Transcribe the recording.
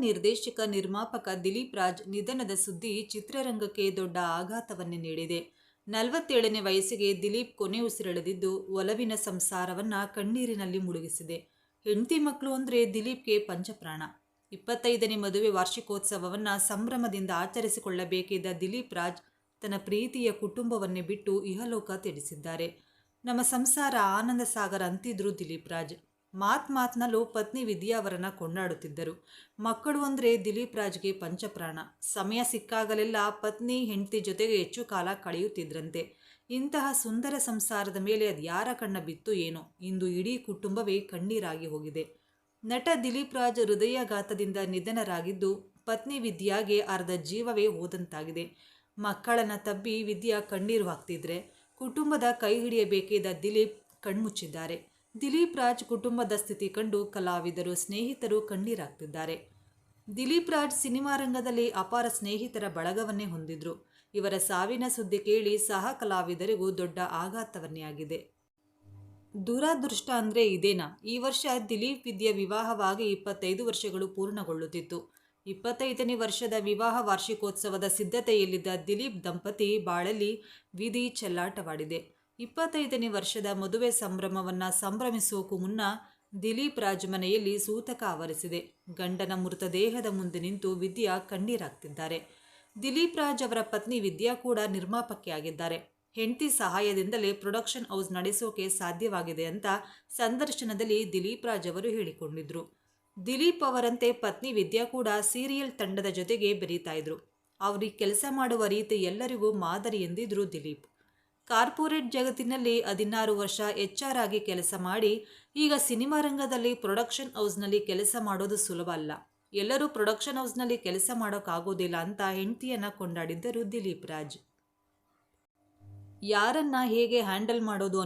ನಿರ್ದೇಶಕ ನಿರ್ಮಾಪಕ ದಿಲೀಪ್ ರಾಜ್ ನಿಧನದ ಸುದ್ದಿ ಚಿತ್ರರಂಗಕ್ಕೆ ದೊಡ್ಡ ಆಘಾತವನ್ನೇ ನೀಡಿದೆ. 47ನೇ ವಯಸ್ಸಿಗೆ ದಿಲೀಪ್ ಕೊನೆ ಉಸಿರೆಳೆದಿದ್ದು ಒಲವಿನ ಸಂಸಾರವನ್ನ ಕಣ್ಣೀರಿನಲ್ಲಿ ಮುಳುಗಿಸಿದೆ. ಹೆಂಡತಿ ಮಕ್ಕಳು ಅಂದ್ರೆ ದಿಲೀಪ್ಗೆ ಪಂಚಪ್ರಾಣ. 25ನೇ ಮದುವೆ ವಾರ್ಷಿಕೋತ್ಸವವನ್ನ ಸಂಭ್ರಮದಿಂದ ಆಚರಿಸಿಕೊಳ್ಳಬೇಕಿದ್ದ ದಿಲೀಪ್ ರಾಜ್ ತನ್ನ ಪ್ರೀತಿಯ ಕುಟುಂಬವನ್ನೇ ಬಿಟ್ಟು ಇಹಲೋಕ ತ್ಯಜಿಸಿದ್ದಾರೆ. ನಮ್ಮ ಸಂಸಾರ ಆನಂದ ಸಾಗರ ಅಂತಿದ್ರು ದಿಲೀಪ್ ರಾಜ್. ಮಾತ್ನಲ್ಲೂ ಪತ್ನಿ ವಿದ್ಯಾ ಅವರನ್ನ ಕೊಂಡಾಡುತ್ತಿದ್ದರು. ಮಕ್ಕಳು ಅಂದರೆ ದಿಲೀಪ್ ರಾಜ್ಗೆ ಪಂಚಪ್ರಾಣ. ಸಮಯ ಸಿಕ್ಕಾಗಲೆಲ್ಲ ಪತ್ನಿ ಹೆಂಡತಿ ಜೊತೆಗೆ ಹೆಚ್ಚು ಕಾಲ ಕಳೆಯುತ್ತಿದ್ರಂತೆ. ಇಂತಹ ಸುಂದರ ಸಂಸಾರದ ಮೇಲೆ ಅದ್ಯಾರ ಕಣ್ಣ ಬಿತ್ತು ಏನೋ, ಇಂದು ಇಡೀ ಕುಟುಂಬವೇ ಕಣ್ಣೀರಾಗಿ ಹೋಗಿದೆ. ನಟ ದಿಲೀಪ್ ರಾಜ್ ಹೃದಯಾಘಾತದಿಂದ ನಿಧನರಾಗಿದ್ದು ಪತ್ನಿ ವಿದ್ಯಾಗೆ ಅರ್ಧ ಜೀವವೇ ಹೋದಂತಾಗಿದೆ. ಮಕ್ಕಳನ್ನ ತಬ್ಬಿ ವಿದ್ಯಾ ಕಣ್ಣೀರು ಹಾಕ್ತಿದ್ರೆ ಕುಟುಂಬದ ಕೈ ಹಿಡಿಯಬೇಕಿದ್ದ ದಿಲೀಪ್ ಕಣ್ಮುಚ್ಚಿದ್ದಾರೆ. ದಿಲೀಪ್ ರಾಜ್ ಕುಟುಂಬದ ಸ್ಥಿತಿ ಕಂಡು ಕಲಾವಿದರು, ಸ್ನೇಹಿತರು ಕಣ್ಣೀರಾಗ್ತಿದ್ದಾರೆ. ದಿಲೀಪ್ ರಾಜ್ ಸಿನಿಮಾ ರಂಗದಲ್ಲಿ ಅಪಾರ ಸ್ನೇಹಿತರ ಬಳಗವನ್ನೇ ಹೊಂದಿದ್ರು. ಇವರ ಸಾವಿನ ಸುದ್ದಿ ಕೇಳಿ ಸಹ ಕಲಾವಿದರಿಗೂ ದೊಡ್ಡ ಆಘಾತವನ್ನೇ ಆಗಿದೆ. ದುರಾದೃಷ್ಟ ಅಂದ್ರೆ ಇದೇನಾ? ಈ ವರ್ಷ ದಿಲೀಪ್ ವಿದ್ಯಾ ವಿವಾಹವಾಗಿ 25 ವರ್ಷಗಳು ಪೂರ್ಣಗೊಳ್ಳುತ್ತಿತ್ತು. 25ನೇ ವರ್ಷದ ವಿವಾಹ ವಾರ್ಷಿಕೋತ್ಸವದ ಸಿದ್ಧತೆಯಲ್ಲಿದ್ದ ದಿಲೀಪ್ ದಂಪತಿ ಬಾಳಲ್ಲಿ ವಿಧಿ ಚೆಲ್ಲಾಟವಾಡಿದೆ. 25ನೇ ವರ್ಷದ ಮದುವೆ ಸಂಭ್ರಮವನ್ನ ಸಂಭ್ರಮಿಸೋಕು ಮುನ್ನ ದಿಲೀಪ್ ರಾಜ್ ಮನೆಯಲ್ಲಿ ಸೂತಕ ಆವರಿಸಿದೆ. ಗಂಡನ ಮೃತದೇಹದ ಮುಂದೆ ನಿಂತು ವಿದ್ಯಾ ಕಣ್ಣೀರಾಗ್ತಿದ್ದಾರೆ. ದಿಲೀಪ್ ರಾಜ್ ಅವರ ಪತ್ನಿ ವಿದ್ಯಾ ಕೂಡ ನಿರ್ಮಾಪಕಿ ಆಗಿದ್ದಾರೆ. ಹೆಂಡತಿ ಸಹಾಯದಿಂದಲೇ ಪ್ರೊಡಕ್ಷನ್ ಹೌಸ್ ನಡೆಸೋಕೆ ಸಾಧ್ಯವಾಗಿದೆ ಅಂತ ಸಂದರ್ಶನದಲ್ಲಿ ದಿಲೀಪ್ ರಾಜ್ ಅವರು ಹೇಳಿಕೊಂಡಿದ್ರು. ದಿಲೀಪ್ ಅವರಂತೆ ಪತ್ನಿ ವಿದ್ಯಾ ಕೂಡ ಸೀರಿಯಲ್ ತಂಡದ ಜೊತೆಗೆ ಬೆರೀತಾ ಇದ್ರು. ಅವ್ರಿಗೆ ಕೆಲಸ ಮಾಡುವ ರೀತಿ ಎಲ್ಲರಿಗೂ ಮಾದರಿ ಎಂದಿದ್ರು ದಿಲೀಪ್. ಕಾರ್ಪೊರೇಟ್ ಜಗತ್ತಿನಲ್ಲಿ 16 ವರ್ಷ HR ಆಗಿ ಕೆಲಸ ಮಾಡಿ ಈಗ ಸಿನಿಮಾ ರಂಗದಲ್ಲಿ ಪ್ರೊಡಕ್ಷನ್ ಹೌಸ್ನಲ್ಲಿ ಕೆಲಸ ಮಾಡೋದು ಸುಲಭ ಅಲ್ಲ. ಎಲ್ಲರೂ ಪ್ರೊಡಕ್ಷನ್ ಹೌಸ್ನಲ್ಲಿ ಕೆಲಸ ಮಾಡೋಕ್ಕಾಗೋದಿಲ್ಲ ಅಂತ ಹೆಂಡತಿಯನ್ನ ಕೊಂಡಾಡಿದ್ದರು ದಿಲೀಪ್ ರಾಜ್. ಯಾರನ್ನ ಹೇಗೆ ಹ್ಯಾಂಡಲ್ ಮಾಡೋದು